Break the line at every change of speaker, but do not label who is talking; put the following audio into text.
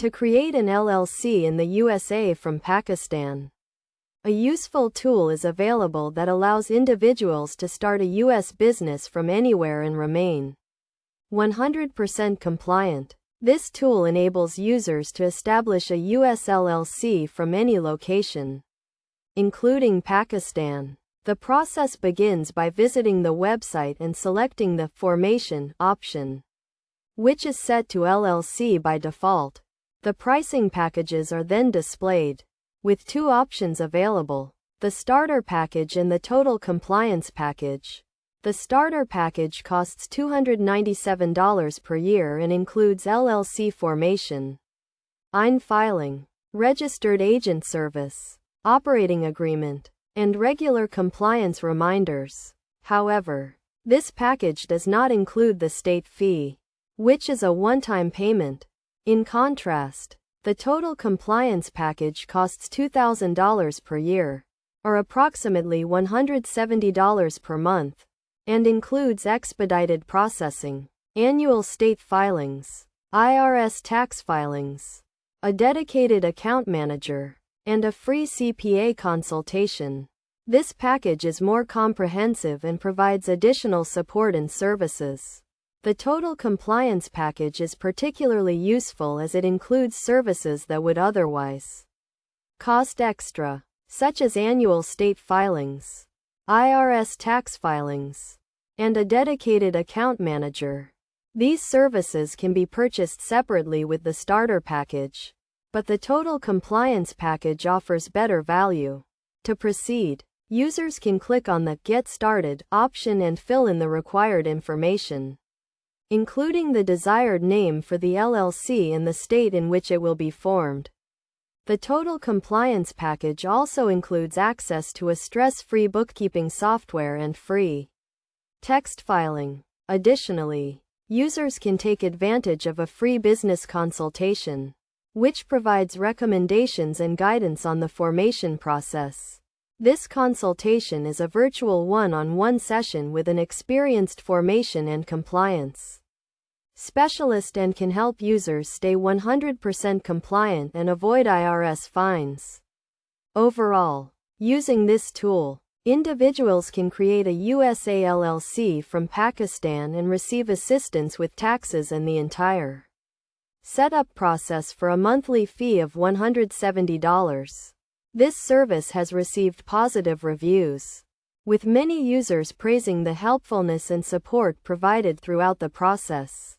To create an LLC in the USA from Pakistan. A useful tool is available that allows individuals to start a U.S. business from anywhere and remain 100% compliant. This tool enables users to establish a US LLC from any location, including Pakistan. The process begins by visiting the website and selecting the Formation option, which is set to LLC by default. The pricing packages are then displayed, with two options available: the starter package and the total compliance package. The starter package costs $297 per year and includes LLC formation, filing, registered agent service, operating agreement, and regular compliance reminders. However, this package does not include the state fee, which is a one-time payment. In contrast, the total compliance package costs $2,000 per year, or approximately $170 per month, and includes expedited processing, annual state filings, IRS tax filings, a dedicated account manager, and a free CPA consultation. This package is more comprehensive and provides additional support and services. The total compliance package is particularly useful as it includes services that would otherwise cost extra, such as annual state filings, IRS tax filings, and a dedicated account manager. These services can be purchased separately with the starter package, but the total compliance package offers better value. To proceed, users can click on the Get Started option and fill in the required information, including the desired name for the LLC and the state in which it will be formed. The total compliance package also includes access to a stress-free bookkeeping software and free text filing. Additionally, users can take advantage of a free business consultation, which provides recommendations and guidance on the formation process. This consultation is a virtual one-on-one session with an experienced formation and compliance specialist and can help users stay 100% compliant and avoid IRS fines. Overall, using this tool, individuals can create a USA LLC from Pakistan and receive assistance with taxes and the entire setup process for a monthly fee of $170. This service has received positive reviews, with many users praising the helpfulness and support provided throughout the process.